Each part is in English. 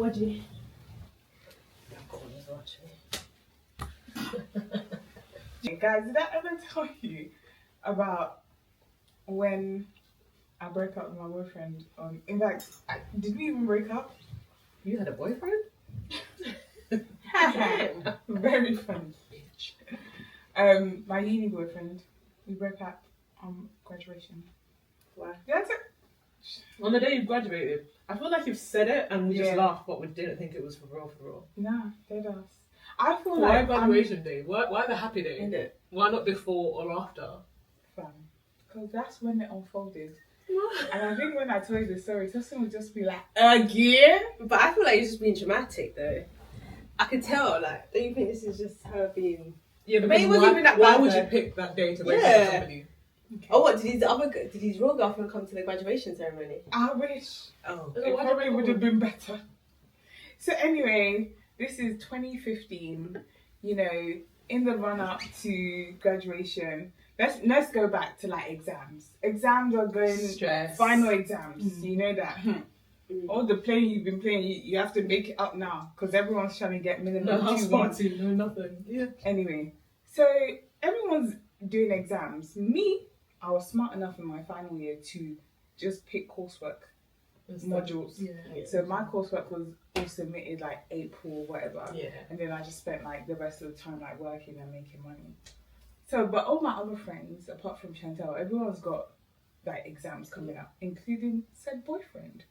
what do you... Guys, did I ever tell you about when I broke up with my boyfriend? In fact, did we even break up? You had a boyfriend? Very funny, bitch. My uni boyfriend, we broke up on graduation. Why? That's it. On the day you graduated. I feel like you've said it and we just Yeah. laughed, but we didn't think it was for real. Nah, dead ass. I feel Why like graduation day? Why the happy day? End it. Why not before or after? Because that's when it unfolded. And I think when I told you the story, Tosin would just be like, again? But I feel like you're just being dramatic though. I can tell, like, don't you think this is just her being... Yeah, But it wasn't even that why bad, would you though. pick that day to break up Yeah. with somebody? Okay. Oh, what, did his real girlfriend come to the graduation ceremony? I wish. Oh. It probably would have been better. So anyway, this is 2015. You know, in the run up to graduation, let's go back to like exams. Exams are going Stress. final exams. You know that. All the playing you've been playing, you have to make it up now because everyone's trying to get minimum No house 2-1. party, no nothing. Yeah. Anyway, so everyone's doing exams. Me, I was smart enough in my final year to just pick coursework modules. Yeah. So my coursework was all submitted like April, whatever. Yeah. And then I just spent like the rest of the time like working and making money. So, but all my other friends, apart from Chantel, everyone's got like exams coming up, including said boyfriend.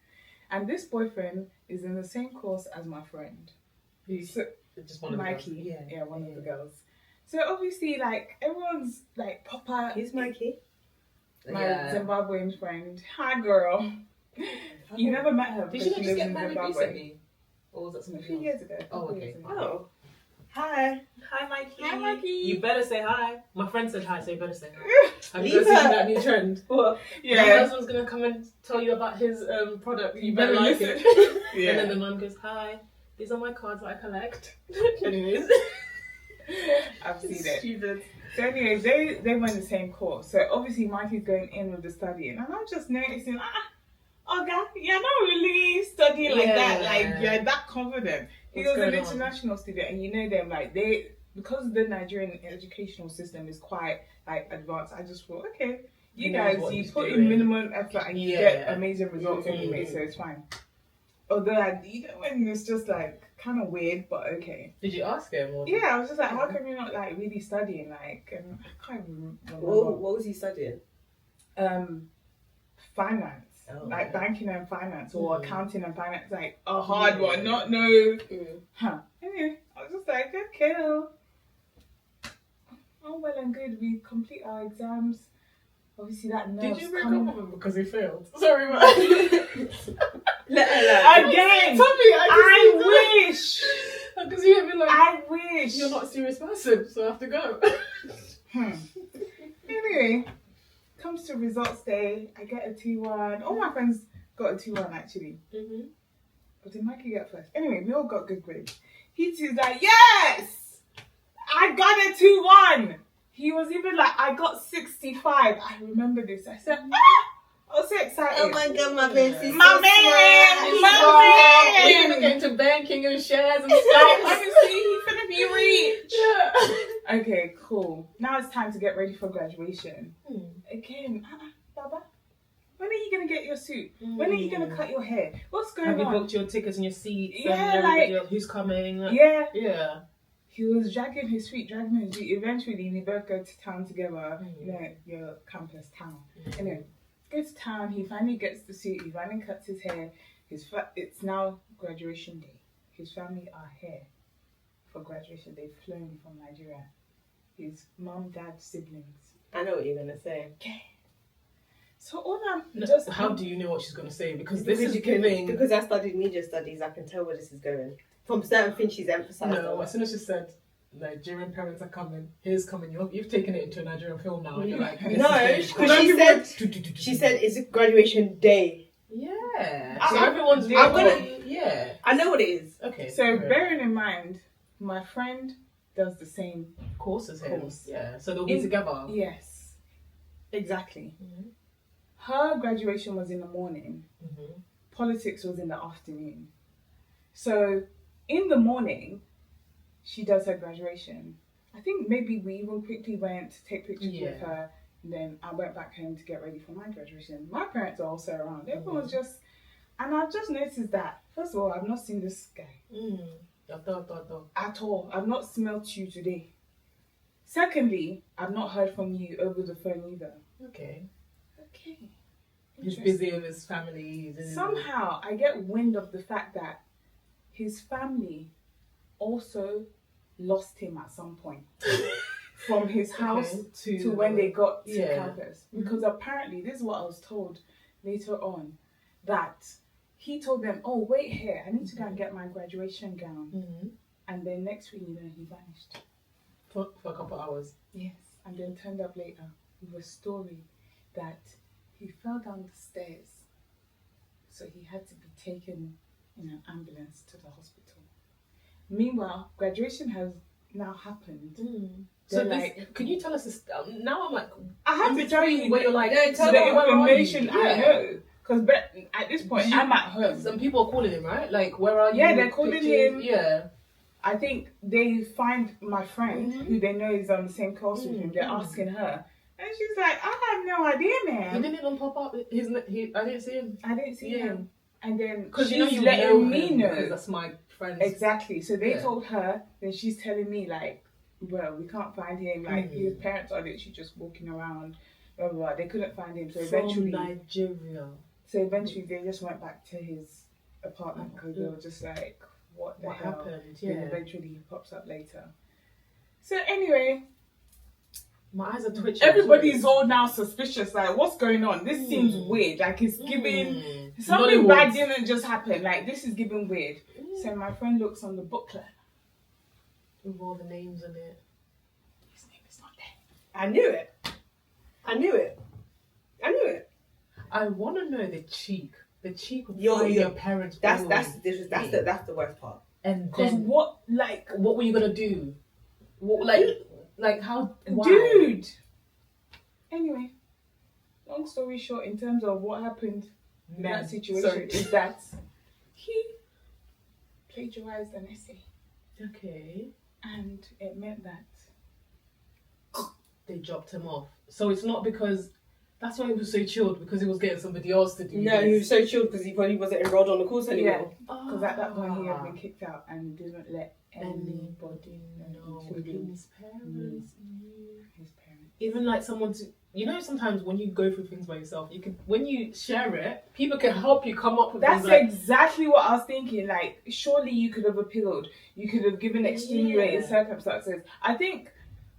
And this boyfriend is in the same course as my friend. So, Just one of the Mikey. girls. Yeah, one of the girls. So obviously, like, everyone's like, Papa. Who's Mikey? My Yeah. Zimbabwean friend. Hi, girl. You never met her. Did because she not she just lives get in married Zimbabwe. recently? Or was that A something few else? years ago. Oh, couple okay. years ago. Oh. Hi. Hi, Mikey. Hi, Mikey. You better say hi. My friend said hi, so you better say hi. Have you Leave guys seen her. that new trend? What? My Yeah. husband's gonna come and tell you about his product. You better better like listen. it. Yeah. And then the mum goes, hi. These are my cards that I collect. Anyways. I've seen it. Stupid. So anyway, they were in the same course. So obviously Mikey's going in with the studying. And I'm just noticing, oh God, you're not really studying like that. Yeah. Like, you're that confident. He What's was an going on? international student, and you know them, like, because the Nigerian educational system is quite, like, advanced, I just thought, okay, you He knows guys, what you he's put in doing. minimum effort and you Yeah. get amazing results Mhm. anyway, so it's fine. Although, you know, when it's just, like, kind of weird, but okay. Did you ask him? Or... Yeah, I was just like, how come you're not, like, really studying? Like, and I can't even remember. What was he studying? Finance. Oh, Like banking and finance or Mm. accounting and finance, like a hard Yeah. one, not no. Mm. Anyway, I was just like, okay, oh well and good. We complete our exams. Obviously, that nerves Did you break coming. up with him because he failed? Sorry, man. Let her know. Again, Tommy, I wish. Because you have been like, I wish. you're not a serious person, so I have to go. Anyway, comes to results day, I get a 2-1. All my friends got a 2-1 actually. Mm-hmm. But did Mikey get first? Anyway, we all got good grades. He's like, yes! I got a 2-1. He was even like, I got 65. I remember this. I said, I was so excited. Oh my God, my best is My so man! smart. My man! We're gonna get into banking and shares and Like, stuff. honestly, he's gonna be rich. Yeah. Okay, cool. Now it's time to get ready for graduation. Again, Baba, when are you gonna get your suit? When are you gonna cut your hair? What's going Have you on? booked your tickets and your seats Yeah, and everybody like- else who's coming? Yeah. Yeah. He was dragging his feet. Eventually, we both go to town together. Mm. You know, your campus town. Anyway, go to town. He finally gets the suit. He finally cuts his hair. It's now graduation day. His family are here for graduation. They've flown from Nigeria. His mom, dad, siblings. I know what you're gonna say. Okay. So all I'm No, just how do you know what she's gonna say? Because this is you can- giving. because I studied media studies, I can tell where this is going. From certain things she's emphasised No, on. as soon as she said Nigerian parents are coming, here's coming. You've taken it into a Nigerian film now. And you're like, this No, is because going- she said it's graduation day. Yeah. So I- everyone's I'm gonna- really- yeah. I know what it is. Okay. So okay. bearing in mind, my friend does the same. courses here. Course. Yeah. So they'll be In- together. Yes, exactly. Mhm. Her graduation was in the morning. Mhm. Politics was in the afternoon. So in the morning, she does her graduation. I think maybe we even quickly went to take pictures with her. And then I went back home to get ready for my graduation. My parents are also around. Everyone's just... And I've just noticed that, first of all, I've not seen this guy. At all. I've not smelt you today. Secondly, I've not heard from you over the phone either. Okay. Okay. He's busy with his family. Somehow, I get wind of the fact that his family also lost him at some point. From his house to when they got to campus. Because apparently, this is what I was told later on, that he told them, oh, wait here, I need to go and get my graduation gown. And then next week, he vanished. For a couple hours? Yes. And then turned up later with a story that he fell down the stairs. So he had to be taken in an ambulance to the hospital. Meanwhile, graduation has now happened. So can you tell us this? Now I'm like, I have to tell you where you're like, the information I know. Because at this point, I'm at home. Some people are calling him, right? Like, where are you? Yeah, they're calling him. Yeah. I think they find my friend, who they know is on the same course with him. They're asking her. And she's like, I have no idea, man. He didn't even pop up. I didn't see him. I didn't see him. And then because she's letting me know. Because that's my friend. Exactly. So they told her, then she's telling me like, well, we can't find him. Like his parents are literally just walking around. Blah, blah, blah. They couldn't find him. So eventually, from Nigeria. So eventually, they just went back to his apartment because they were just like, what hell happened? Yeah. Then eventually, he pops up later. So anyway. My eyes are twitching. Everybody's all now suspicious. Like, what's going on? This seems weird. Like, it's giving... Something bad didn't just happen. Like, this is giving weird. So my friend looks on the booklet. With all the names in it. His name is not there. I knew it. I want to know the cheek. The cheek of your parents. That's the worst part. And because then what were you gonna do? What, like how? Wow. Dude. Anyway, long story short, in terms of what happened in that situation, is that he plagiarized an essay. Okay. And it meant that they dropped him off. So it's not because that's why he was so chilled, because he was getting somebody else to do No, this. he was so chilled because he probably wasn't enrolled on the course anymore. Because at that point he had been kicked out and didn't let anybody know, including his parents. His parents. Even like someone to, sometimes when you go through things by yourself, you can, when you share it, people can help you come up with That's things like, exactly what I was thinking. Like, surely you could have appealed. You could have given extenuating circumstances. I think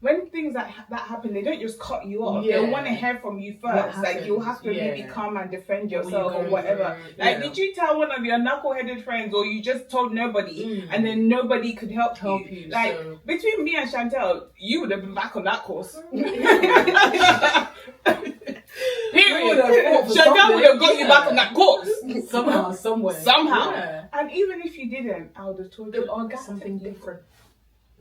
when things like that happen, they don't just cut you off. They want to hear from you first. Like, you'll have to maybe come and defend yourself or whatever. Like, did you tell one of your knuckle-headed friends, or you just told nobody, and then nobody could help you? Like, between me and Chantel, you would have been back on that course. Period. Chantel would have got you back on that course. Somehow, somewhere. Somehow. Yeah. And even if you didn't, I would have told you, something different.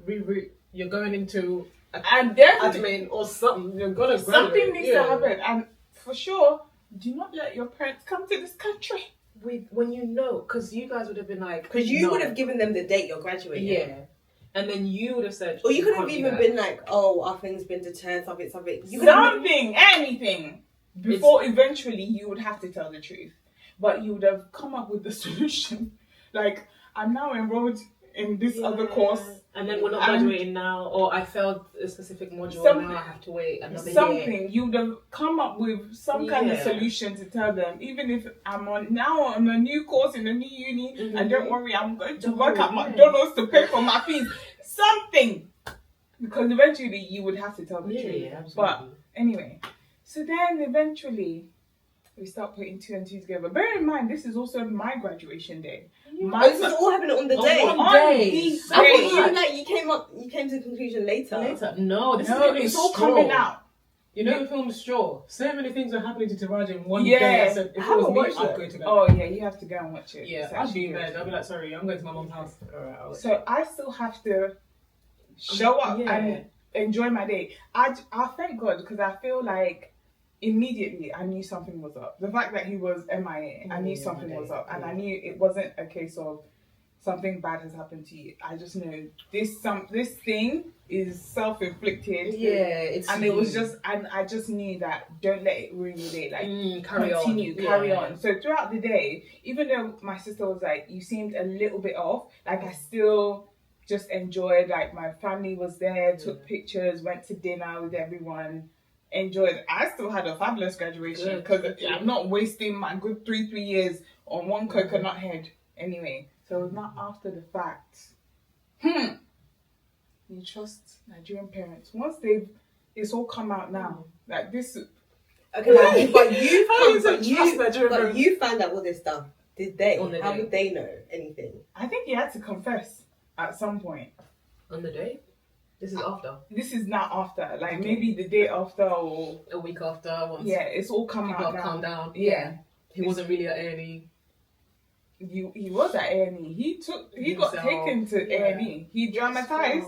Reroute. You're going into and definitely admin or something. You're gonna something needs to happen. And for sure, do not let your parents come to this country. When you know, because you guys would have been like, because you would have given them the date you're graduating. Yeah. And then you would have said, or you could have even been like, oh, our thing's been deterred, something. Anything. Before eventually you would have to tell the truth. But you would have come up with the solution. Like, I'm now enrolled in this other course. And then we're not graduating now, or I failed a specific module, now I have to wait another year. You would have come up with some kind of solution to tell them, even if I'm on a new course in a new uni, and don't worry, I'm going to work at McDonald's to pay for my fees. Something! Because eventually you would have to tell the truth. Yeah, absolutely. But anyway, so then eventually we start putting two and two together. Bear in mind, this is also my graduation day. This was all happening on the day. On day. You came to the conclusion later. No, it's all coming out. You know the film Straw? So many things are happening to Taraji in one day. I said, if it was me, I'd go to that. Oh yeah, you have to go and watch it. Yeah, I'll be mad. I'll be like, sorry, I'm going to my mom's house. Alright, so I still have to show up and enjoy my day. I thank God, because I feel like immediately I knew something was up. The fact that he was MIA, I knew something was up, and I knew it wasn't a case of something bad has happened to you. I just know this thing is self-inflicted. It's it was just, and I just knew that don't let it ruin your day. Like carry on. So throughout the day, even though my sister was like, you seemed a little bit off, like I still just enjoyed, like my family was there, took pictures, went to dinner with everyone, enjoyed. I still had a fabulous graduation because I'm not wasting my good 3 years on one coconut head anyway. So it's not after the fact. You trust Nigerian parents. Once it's all come out now. Like this. Okay, but you found out all this stuff. Did they? How would they know anything? I think he had to confess at some point. On the day? This is after. This is not after. Like maybe the day after or a week after. Once it's all come out now. Calm down. Yeah. He wasn't really at A&E. He was at A&E. He got taken to A&E. He dramatized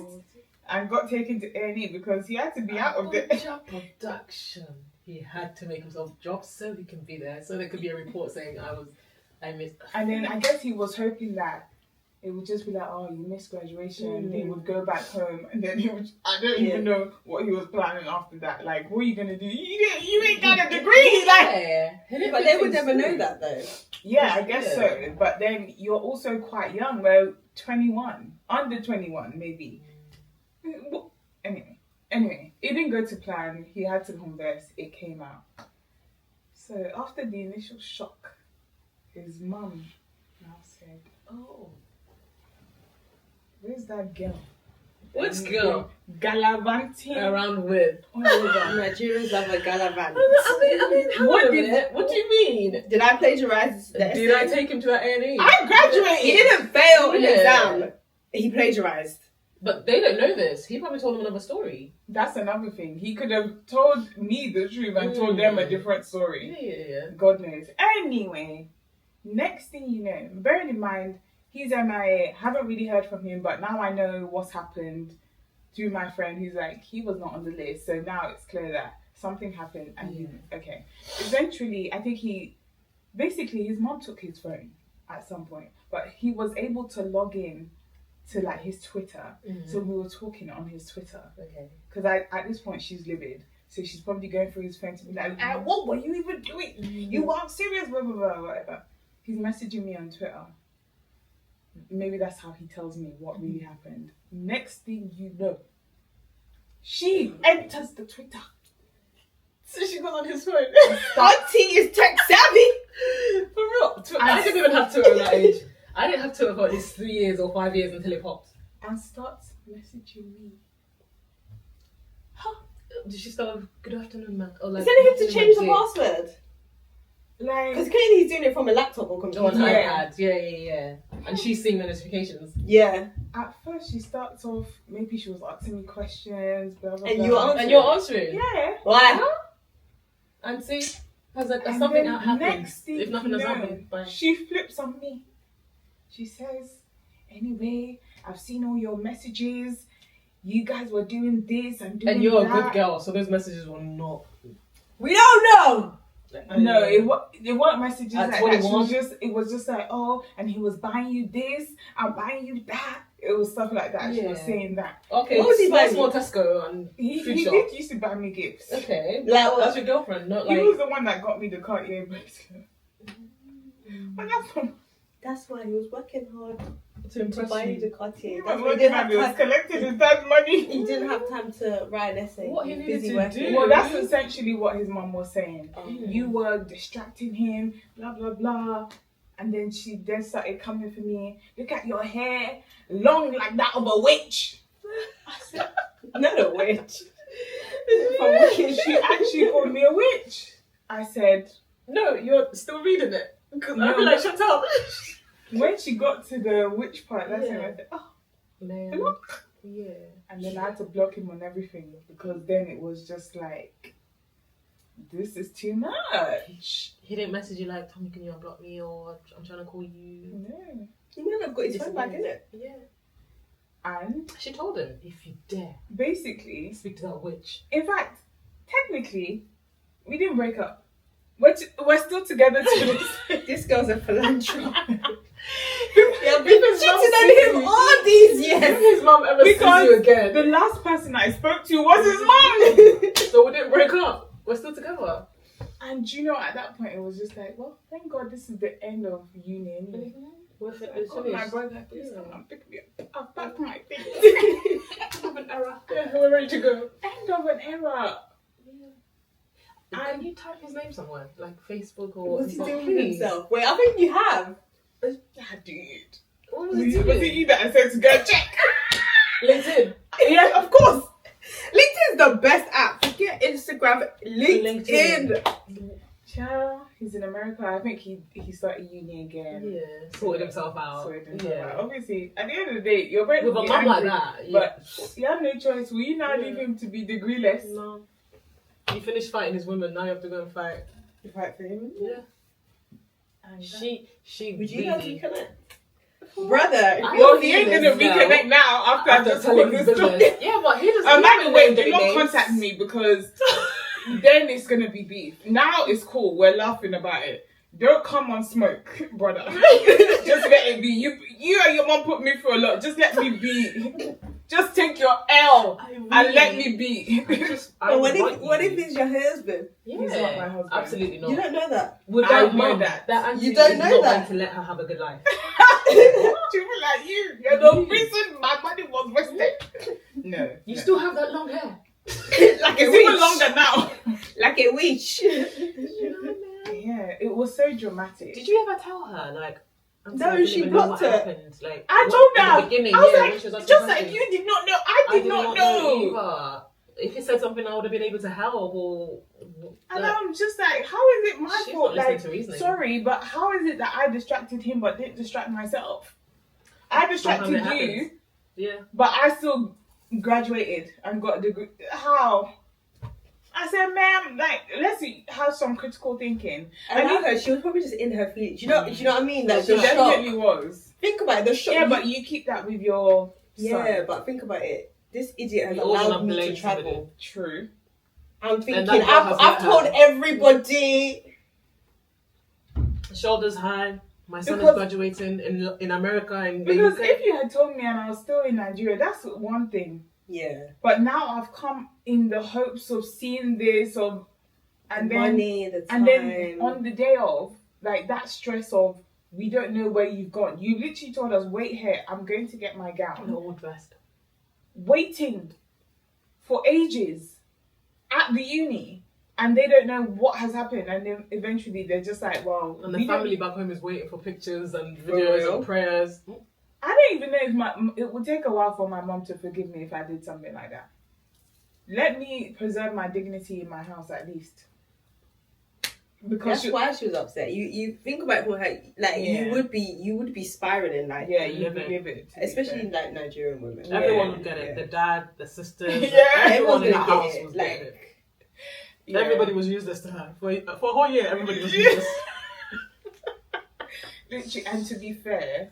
and got taken to A&E because he had to be out of the production. He had to make himself drop so he can be there. So there could be a report saying I missed. And then I guess he was hoping that it would just be like, oh, you missed graduation. They would go back home, and then I don't even know what he was planning after that. Like, what are you gonna do? You ain't got a degree, But they would never know that though. Yeah, I guess so. But then you're also quite young. Well, 21, under 21, maybe. Anyway, it didn't go to plan. He had to converse. It came out. So after the initial shock, his mum now said, "Oh, where's that girl? Which girl? Gallivanting around with. Nigerians love a gallavant. What do you mean? Did I plagiarize? Did I take him to that A&E? I graduated. He didn't fail an exam. He plagiarized. But they don't know this. He probably told them another story. That's another thing. He could have told me the truth and told them a different story. Yeah. God knows. Anyway, next thing you know, bearing in mind, he's MIA. Haven't really heard from him, but now I know what's happened through my friend who's like, he was not on the list. So now it's clear that something happened and okay. Eventually, I think his mom took his phone at some point, but he was able to log in to like his Twitter. So we were talking on his Twitter. Okay. Because at this point she's livid. So she's probably going through his phone to be like, what were you even doing? You weren't serious, blah, blah, blah, whatever. He's messaging me on Twitter. Maybe that's how he tells me what really happened. Next thing you know, she enters the Twitter. So she goes on his phone. Auntie is tech savvy. For real. I didn't even have Twitter at that age. I didn't have Twitter for at least 3 years or 5 years until it popped. And starts messaging me. Did she start with good afternoon, man? Or like, telling him to change the password. Like, because clearly he's doing it from a laptop or computer. On iPad. Yeah. And she's seeing the notifications. Yeah. At first, she starts off. Maybe she was asking me questions. Blah blah. And blah. you're answering. Yeah. Why? And see, has something happened? Next thing if nothing has happened, she flips on me. She says, "Anyway, I've seen all your messages. You guys were doing this and doing that. And you're a good girl, so those messages were not. We don't know." No, it weren't messages at like 21? that. It was just like, oh, and he was buying you this, I'm buying you that. It was stuff like that. She was saying that. Okay, what was he buying? Small Tesco and he shop. did used to buy me gifts. Okay, like that's your girlfriend, not like. He was the one that got me the Cartier bracelet. But that's why he was working hard to impress buy you. you the Cartier. He was collecting his dad's money. He didn't have time to write an essay. What he needed to working. do. Well, that's essentially what his mum was saying. Mm. You were distracting him, blah blah blah. And then she then started coming for me. Look at your hair, long like that of a witch. I said, not a witch. She actually called me a witch. I said, no, you're still reading it. Because No. I'd be like, shut up. when she got to the witch part, that's when I said, oh, Man. block. Yeah. And then I had to block him on everything because then it was just like, this is too much. He didn't message you like, Tommy, can you unblock me? Or I'm trying to call you. No. He might have got his phone back, innit? Yeah. And She told him, if you dare basically, speak to that witch. in fact, technically, we didn't break up. We're still together to this. This girl's a philanthropist. You've been cheating on him all these years. If his mum ever sees you again. The last person I spoke to was his mum. So we didn't break up. We're still together. And you know, at that point, it was just like, well, thank God this is the end of uni anyway. It's My brother, please come and pick me up. I've packed my things. End of an era. Yeah, we're ready to go. End of an era. Can you type his name somewhere? Like Facebook or... What's he doing with himself? Wait, I think you have. I did. What Was it you that I said to go check? LinkedIn. Yeah, of course. LinkedIn is the best app. Forget Instagram. LinkedIn. Child, he's in America. I think he started uni again. Yeah, sorted himself out. Obviously, at the end of the day, you're very with a mum like that. But you have no choice. Will you now leave him to be degreeless? No. He finished fighting his women. Now you have to go and fight. You fight for him? Yeah. And Would you really... guys reconnect? Brother, well, he ain't gonna reconnect now after I just told this story. Yeah, but he doesn't. By the way, do not contact me because then it's gonna be beef. Now it's cool. We're laughing about it. Don't come on smoke, brother. Just let it be. You and your mom put me through a lot. Just let me be. Just take your L and let me be. What if he's your husband? Yeah. He's not my husband. Absolutely not. You don't know that. Without I know mum, that. auntie You don't is know not that. going to let her have a good life. People like you're the reason my money was wasted. No. You still have that long hair. Like It's even longer now. Like a witch. Yeah, it was so dramatic. Did you ever tell her, like, No, she blocked her. happened? Like, I told her. in the beginning, I was when like, she was asking just like questions. you did not know, I did not know. Either. If you said something, I would have been able to help. Or And I'm just like, how is it my she's fault? not listening Like, to reasoning. sorry, but how is it that I distracted him but didn't distract myself? I distracted Sometimes it you, happens. Yeah. but I still graduated and got a degree. How? I said, ma'am, like, let's have some critical thinking. I know her. She was probably just in her feelings. Do you know what I mean? Like She the definitely shock. was. Think about it. The shock. Yeah, but you keep that with your son. Yeah, but think about it. This idiot has You always allowed wanna me to blame travel. somebody. True. I'm thinking, that girl has I've let told her. everybody. Shoulders high. My son Because- is graduating in America. And Because if you had told me and I was still in Nigeria, that's one thing. Yeah. But now I've come in the hopes of seeing this, and The then money, the time. and then on the day of, like, that stress of we don't know where you've gone. You literally told us, wait here, I'm going to get my gown. the old dressed. Waiting for ages at the uni, and they don't know what has happened, and then eventually they're just like, well, And the we don't- family back home is waiting for pictures and For videos real? and prayers. I don't even know if it would take a while for my mom to forgive me if I did something like that. Let me preserve my dignity in my house at least. Because That's why she was upset. You think about it from her, like Yeah. you would be spiraling, like you livid. live it, to be especially fair. like Nigerian women. Yeah. Everyone would get it. Yeah. The dad, the sisters, Yeah. everyone in the Everyone's gonna house get it, was like- getting it. Yeah. Everybody was useless to her. For a whole year, everybody was useless. Literally, and to be fair,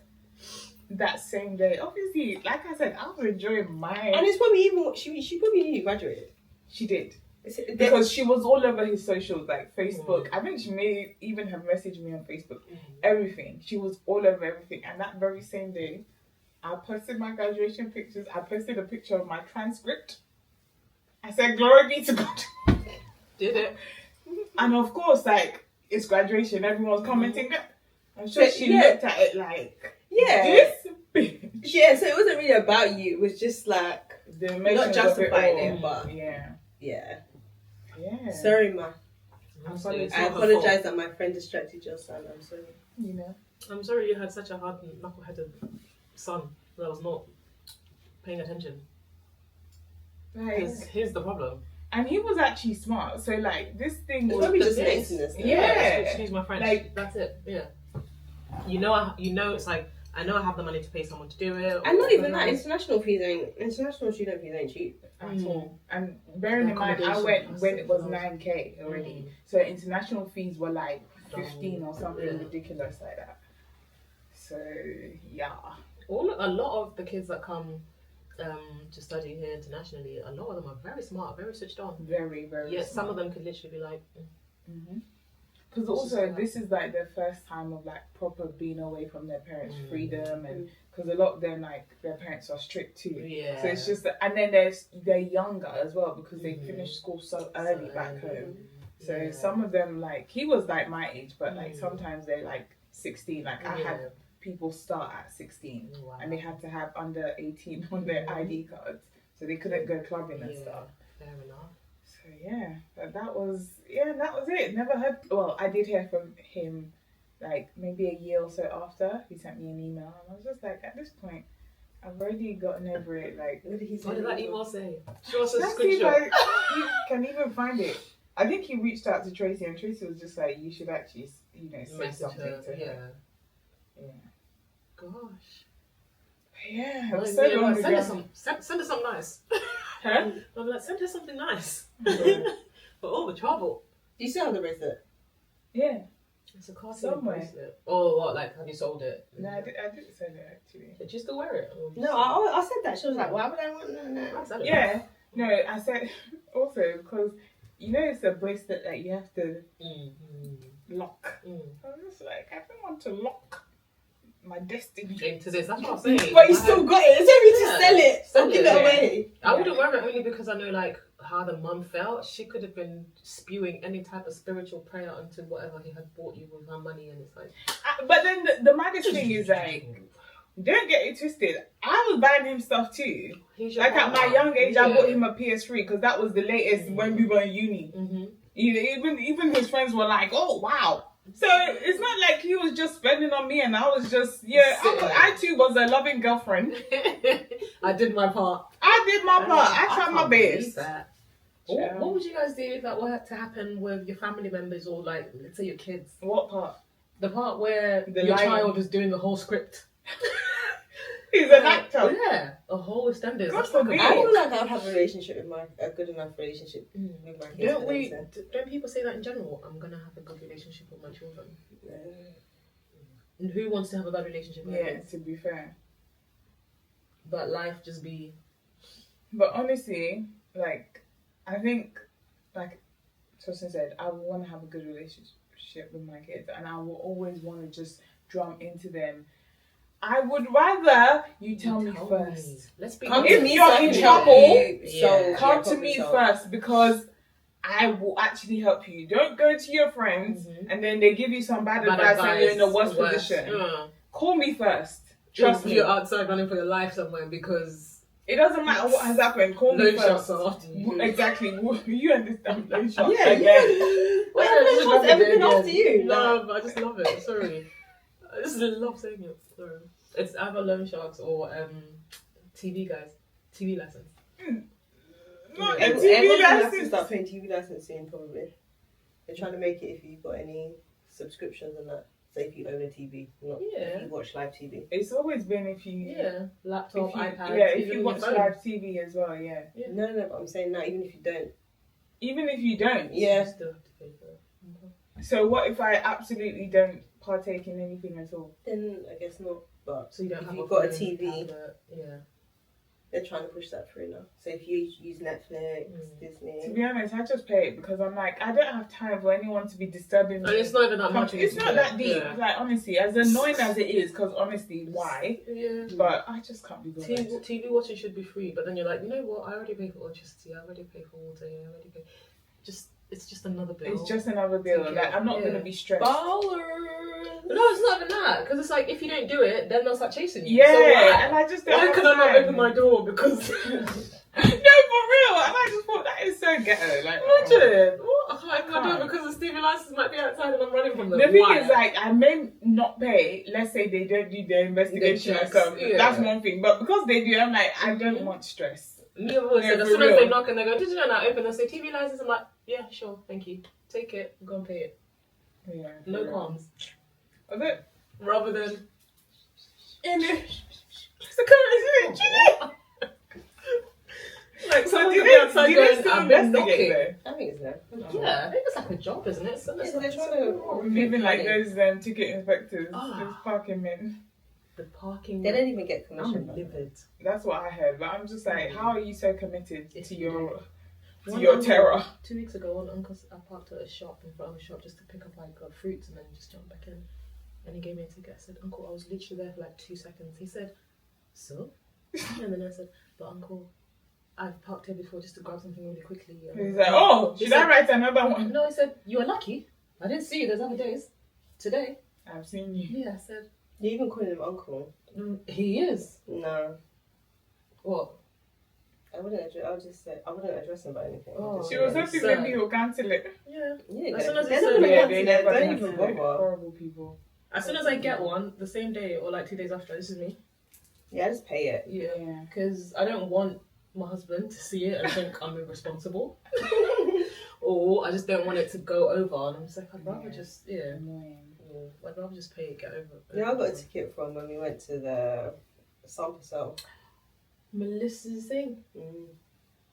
that same day, obviously, like I said, I was enjoying mine. And it's probably even she probably knew you graduated. She did. Because Because she was all over his socials, like Facebook. I think she may even have messaged me on Facebook. Everything. She was all over everything. And that very same day, I posted my graduation pictures. I posted a picture of my transcript. I said, glory be to God. Did it? And of course, like, it's graduation. Everyone's commenting that. I'm sure But, she yeah. looked at it like, yeah, this bitch. yeah. So it wasn't really about you. It was just like The emotions not justifying of it, but yeah. yeah. Yeah. Sorry, ma. Absolutely. It's I not her apologize fault. that my friend distracted your son. I'm sorry. You know. I'm sorry you had such a hard knuckle-headed son that was not paying attention. Like, Because here's the problem. and he was actually smart. So, like, this thing It's was probably the just thing. laziness. though. Yeah. Excuse my French. Like- That's it. Yeah. It's like, I know I have the money to pay someone to do it. And not even that. International. International student fees ain't cheap. at all. And bearing in mind, I Accommodation went when it was costs. 9K already. So international fees were like 15 or something Yeah. ridiculous like that. So, yeah. A lot of the kids that come to study here internationally, a lot of them are very smart, very switched on. Very, very Yes, some smart. of them could literally be like, Mhm. Because also, this is like their first time of like proper being away from their parents' freedom, and because a lot of them, like, their parents are strict too. Yeah. So it's just, and then they're younger as well because they finished school so early back home. So some of them, like, he was like my age, but like sometimes they're like 16. Like I had people start at 16, and they had to have under 18 on their ID cards, so they couldn't go clubbing and stuff. Fair enough. So yeah, that was it. Never heard. Well, I did hear from him, like maybe a year or so after. He sent me an email, and I was just like, at this point, I've already gotten over it. Like, what did that email say? Show us a let's see if screenshot. you can even find it. I think he reached out to Tracy, and Tracy was just like, you should actually, say Message something her. to her. Yeah. Gosh. Yeah. Well, So long send her ago. send her something nice. Huh? I'm like, send her something nice. For all the trouble. Do you still have the bracelet? Yeah. It's a Cartier Somewhere. bracelet. Oh, what? Like, have you sold it? No, I didn't say that actually. Did you still wear it? No, I said that. She was like, why would I want I said it. Yeah. No, I said also because it's a bracelet that you have to lock. I was just like, I don't want to lock my destiny into this. That's what I'm saying. But you still got it. It's only to sell it. Sell Give it, it away. I wouldn't wear it only because I know like how the mum felt. She could have been spewing any type of spiritual prayer onto whatever he had bought you with her money, and it's like. But then the maddest thing is like, don't get it twisted. I was buying him stuff too. Like at my young age, I bought him a PS3 because that was the latest when we were in uni. Even his friends were like, "Oh wow." So it's not like he was just spending on me and I was just I too was a loving girlfriend. I did my part. I tried my best. What would you guys do if that were to happen with your family members or like, let's say your kids? What part? The part where your child is doing the whole script. He's an actor. Yeah, a whole extended. God forbid. I feel like I'd have a good enough relationship with my kids. Don't people say that in general? I'm gonna have a good relationship with my children. And who wants to have a bad relationship with their kids? To be fair. But life just be. But honestly, like, I think, like Tosin said, I want to have a good relationship with my kids, and I will always want to just drum into them. I would rather you tell me first. Let's be honest. If you're in trouble, come to me first, because I will actually help you. Don't go to your friends and then they give you some bad advice and you're in the worst position. Call me first. Trust me. You're outside running for your life somewhere because it doesn't matter what has happened. Call me first. Exactly. You understand? Loan shots. Yeah. What's ever been after you? No, but I just love it. Sorry. I just love saying it. Sorry. It's either loan sharks or TV guys. TV lessons. No, everyone's gonna have to start paying TV license soon, probably. They're trying to make it if you've got any subscriptions and that. So if you own a TV, not if you watch live TV. It's always been if you laptop, iPad. Yeah, if you watch live TV as well, No, but I'm saying that even if you don't. Even if you don't, you still have to pay for it. So what if I absolutely don't partake in anything at all? Then I guess not. But so you don't if have you've got a TV, tablet, they're trying to push that through now. So if you use Netflix, Disney. To be honest, I just pay it because I'm like, I don't have time for anyone to be disturbing me. And it's not even that much. It's not that deep. Yeah. Like, honestly, as annoying as it is, because honestly, why? Yeah. But I just can't be bothered. TV watching should be free, but then you're like, you know what? I already pay for electricity. I already pay for water. I already pay. It's just another bill. It's just another bill. Like, I'm not going to be stressed. Ballers. No, it's not even that. Because it's like, if you don't do it, then they'll start chasing you. Yeah, so and I just don't why can I not open my door? Because... No, for real. And I just thought, that is so ghetto. Like, imagine. What? I can't open my door because the TV license might be outside and I'm running from them. The thing is, like, I may not pay. Let's say they don't do their investigation or something. That's one thing. But because they do, I'm like, I don't want stress. Me have always said, as soon as they knock and they go, did you know I open and say TV license? I'm like, yeah, sure, thank you. Take it, go and pay it. Yeah. No qualms. Rather than in it. Like, someone could be outside going, I've been knocking. I think it's that. Yeah, I think it's like a job, isn't it? So they're trying to... Even like those ticket inspectors, those parking men. The parking. They don't even get commission. I'm livid. That's what I heard, but I'm just like, how are you so committed to your? to your uncle, terror. 2 weeks ago, one uncle, I parked at a shop in front of a shop just to pick up like fruits and then just jump back in. And he gave me a ticket. I said, Uncle, I was literally there for like 2 seconds. He said, so? And then I said, but Uncle, I've parked here before just to grab something really quickly. He's like, oh, should I write another one? No, he said, you were lucky. I didn't see you those other days. Today. I've seen you. Yeah, I said. You even calling him uncle? He is. No. What? I wouldn't address him about anything. Oh, She was hoping maybe he'll cancel it. Yeah. As soon as they're it's not Yeah, gonna they cancel it. never Don't cancel even it. bother. Horrible people. As soon as I get one, the same day or like 2 days after, this is me. Yeah, just pay it. Yeah. Because I don't want my husband to see it and think I'm irresponsible. Or I just don't want it to go over. And I'm just like, I'd rather just, Annoying. I'd rather just pay it, get over it. Yeah, I got a ticket from when we went to the sample cell. Melissa's thing.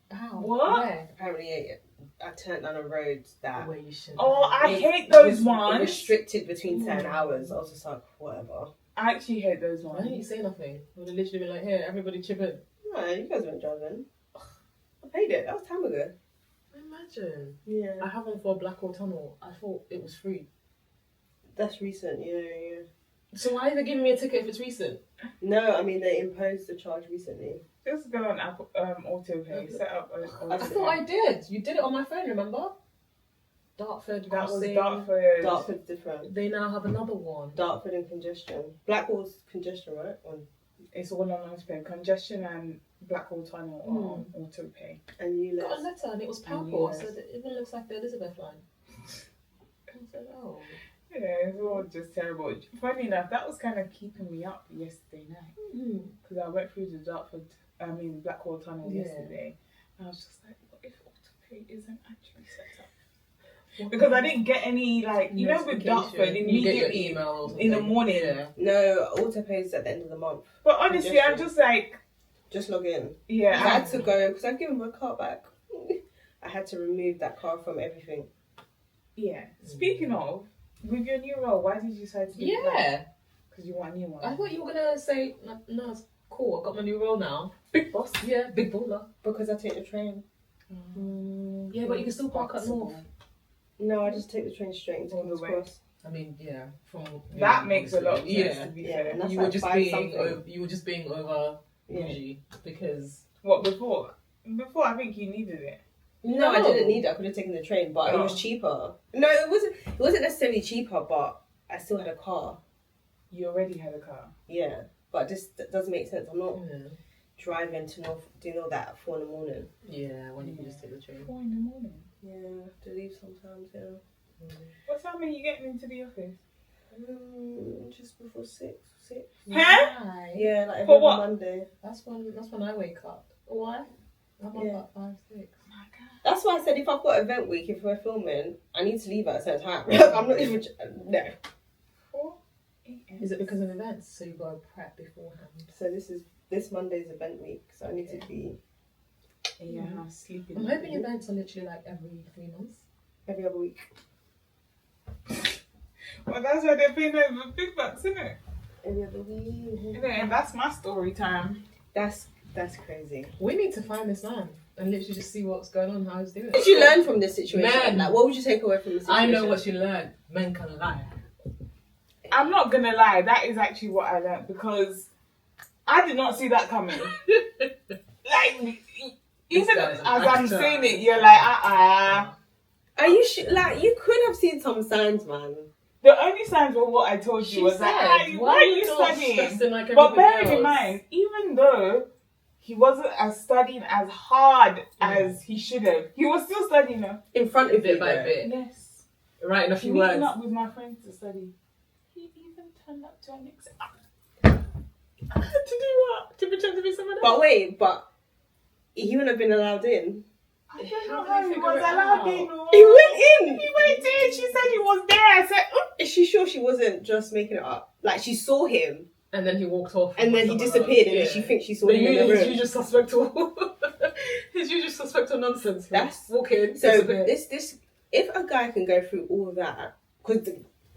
How? What? Where? Apparently, I turned down a road that Where you shouldn't. Oh, I was- hate those was ones. restricted between 10 hours. I was just like, whatever. I actually hate those Why didn't you ones. say nothing? Would have literally been like, here, everybody chip in. No, you guys weren't driving. I paid it. That was time ago. Imagine. Yeah. I have one for Blackwall Tunnel. I thought it was free. That's recent, yeah. So why are they giving me a ticket if it's recent? No, I mean, they imposed the charge recently. Just go on Apple AutoPay. Set up I thought I did. You did it on my phone, remember? Dartford, That was Crossing. Dartford. Dartford's different. They now have another one. Dartford and congestion. Blackwall's congestion, right? It's all on AutoPay. Congestion and Blackwall Tunnel are on AutoPay. And you Got a left. letter and it was purple. I said, it even looks like the Elizabeth line. I said, oh. Yeah, it's all just terrible. Funny enough, that was kind of keeping me up yesterday night. Because I went through the Blackwall Tunnel yesterday. And I was just like, what if AutoPay isn't actually set up? Because I didn't get any, with Dartford, you get your immediately email or something. in the morning. Yeah. No, autopay's at the end of the month. But honestly, I'm just like, Just log in. yeah. I had to go, because I've given my car back. I had to remove that car from everything. Yeah. Speaking of, with your new role, why did you decide to do that? Yeah. Because you want a new one. I thought you were going to say, no, it's cool. I got my new role now. Big boss. Yeah, big baller. Because I take the train. Yeah, but you can still park up north. No, I just take the train straight into All the King's way. Cross. I mean, yeah. That makes a lot of sense, Yeah. to be Yeah, fair. and that's You like were just 5 being something. over Yeah. bougie because What, before? Before, I think you needed it. No, I didn't need it. I could have taken the train, but it Oh. was cheaper. No, it wasn't necessarily cheaper, but I still had a car. You already had a car. Yeah, but this doesn't make sense. I'm not yeah. driving to North, doing all that at 4 in the morning. Yeah, when you can just take the train. 4 in the morning. Yeah, I have to leave sometimes. Yeah, What time are you getting into the office? just before 6. Huh? Why? Yeah, like For every what? Monday. That's when I wake up. Why? I'm up Yeah. at 5, 6. Oh my god. That's why I said if I've got event week, if we're filming, I need to leave at a certain time. I'm not even no. 4 a.m. Is it because of events? So you got to prep beforehand. So this Monday's event week, so I need to be in your house sleeping? I'm hoping events are literally like every 3 months. every other week. Well, that's why they're paying over big bucks, isn't it? Every other week. And that's my story time. That's crazy. We need to find this man and literally just see what's going on, how he's doing. What did you learn from this situation? Man. Like, what would you take away from this situation? I know what you learned. Men can lie. I'm not gonna lie, that is actually what I learned because I did not see that coming. Like, even guy's as an I'm actor. saying it, you're like, Are you like you could have seen some signs, man. The only signs were what I told you She was said, like, why are you not studying? stressing like But everybody bearing in else? mind, even though he wasn't as studying as hard as he should have, he was still studying now. In front of Bit you, by though. bit. Yes. Writing a few Meeting words. up with my friends to study. He even turned up to an exam. To do what? To pretend to be someone else? But wait, he wouldn't have been allowed in. I don't How know how did he he was figure it allowed out? in. or- He went in. He went in. She said he was there. I said, Is she sure she wasn't just making it up? Like she saw him And then he walked off. and then he someone disappeared, else. and then she thinks she saw But him in the his room. usual suspect his usual suspect of nonsense. That's- walk in. So disappear. this if a guy can go through all of that, because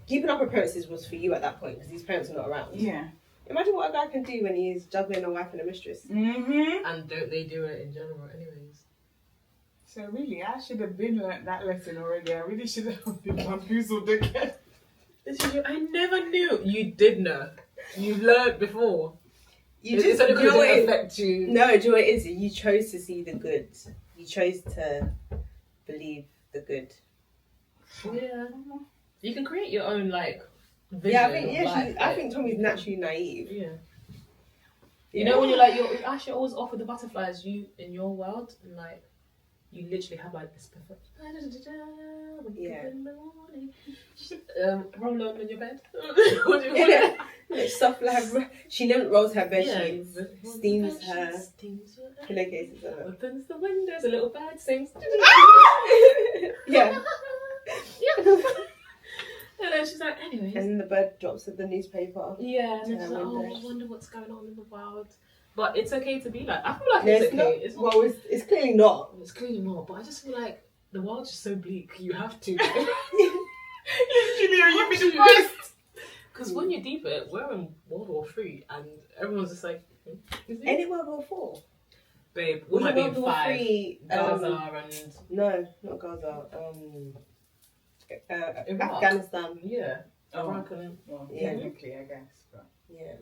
keeping up appearances was for you at that point because his parents are not around. yeah. Imagine what a guy can do when he's juggling a wife and a mistress. Mm-hmm. And don't they do it in general, anyways? So really, I should have learnt that lesson already. I really should have been bamboozled again. I never knew. You did know. You learned before. You just only because it affect you. No, do you know what it is? You chose to see the good. You chose to believe the good. Yeah. You can create your own vision. Yeah, I think Tommy's naturally naive. Yeah. You know when you're Asha always off with the butterflies. You in your world and you literally have this perfect. Yeah. Roll on in your bed. What do you want? Stuff she rolls her bed sheets, steams her pillowcases. Opens the windows, a little bird sings. Yeah. And then she's like, anyways. And then the bird drops the newspaper. Yeah, and then she's like, I wonder what's going on in the world. But it's okay to be I feel like it's okay. It's clearly not. It's clearly not, but I just feel like the world's just so bleak. You have to. Literally, you be the first. Because when you deep it, we're in World War III, and everyone's just like, Ain't it World War 4? Babe, we might be in 5. Gaza and... No, not Gaza. Iraq. Afghanistan. Yeah. Iraq and... Technically, I guess. But.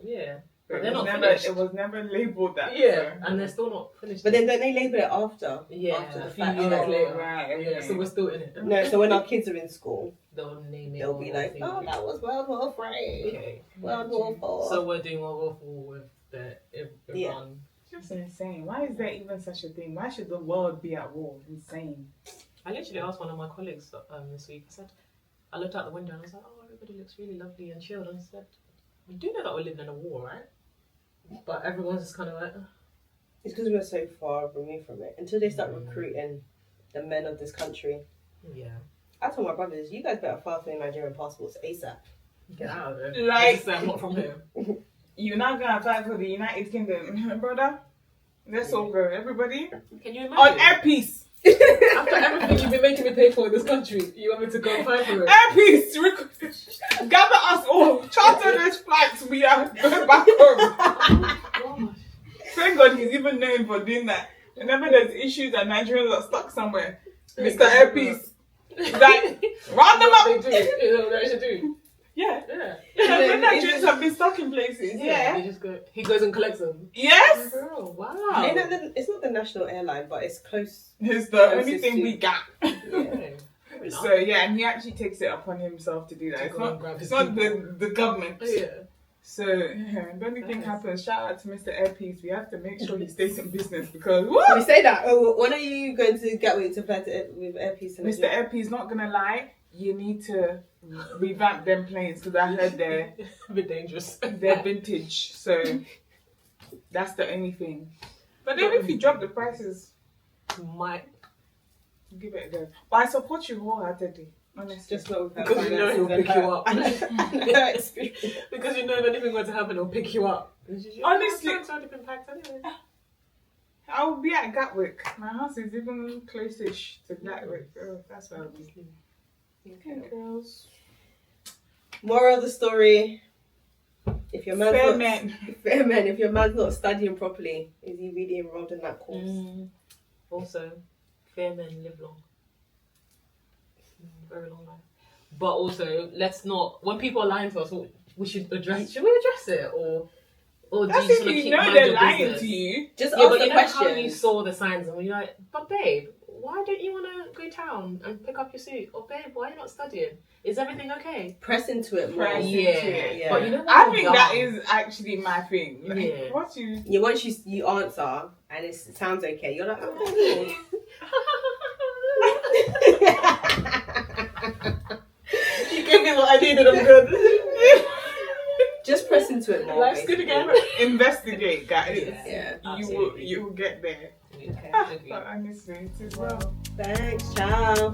Yeah. But they're not finished. It was never labelled that. Yeah, and they're still not finished. But then don't they label it after? Yeah, after the a few fact. years later. Right, okay. Yeah, so we're still in it. No, so when our kids are in school, they'll name it. they'll be like, oh, that was World War III. Okay. World War 4. So we're doing World War 4 with the Iran. Yeah. Just insane. Why is there even such a thing? Why should the world be at war? Insane. I literally asked one of my colleagues this week. I looked out the window and I was like, oh, everybody looks really lovely and chilled. And I said, we do know that we're living in a war, right? But everyone's just kind of like... It's because we're so far removed from it. Until they start recruiting the men of this country. Yeah. I told my brothers, you guys better file for your Nigerian passports ASAP. Get out of there. I'm not from here. You're not going to apply for the United Kingdom, brother? Let's all go. Everybody? Can you imagine? On airpiece. After everything you've been making me pay for in this country, you want me to go and apply for it? Airpiece! Gather us all. Charter those flights. We are going back home. Thank God he's even known for doing that. Whenever there's issues and Nigerians are stuck somewhere, Mr. Airpiece, round them up. They do. You know what they should do? Yeah. When Nigerians have been stuck in places. Yeah. He goes and collects them. Yes. Oh, wow. It's not the national airline, but it's close. It's the only thing we got. Yeah. So and he actually takes it upon himself to do that. It's not the government. Yeah. So if anything happens, shout out to Mr. Airpiece. We have to make sure he stays in business because We say that. When are you going to Gatwick to fly with Airpiece? Mr. Airpiece, not gonna lie, you need to revamp them planes because I heard they're a bit dangerous. They're vintage, so that's the only thing. But then if you drop the prices, might give it a go. But I support you wholeheartedly. Honestly. Just not because you know he'll pick you up. Experience. Because you know if anything were to happen, he'll pick you up. Honestly, it's already been packed anyway. I will be at Gatwick. My house is even close-ish to Gatwick. Oh, that's where I'll be. Okay, girls. Moral of the story: if your man's fair men, if your man's not studying properly, is he really enrolled in that course? Also, fair men live long. Very long life. But also, let's not. When people are lying to us, we should address. Should we address it or that's do you if you keep know they're lying business? to you. Just yeah, ask but the you know question. how you saw the signs and you're like, but babe, why don't you want to go town and pick up your suit? Or babe, why are you not studying? Is everything okay? Press into it more. Yeah. But you know what? I think that is actually my thing. Like, yeah. What you? Yeah. Once you answer and it sounds okay, you're like, okay. You gave me what I needed. I'm good. Just press into it more. Life's good again. Investigate, guys. Yeah. You will get there. Okay. But honestly, it is well. Thanks. Ciao.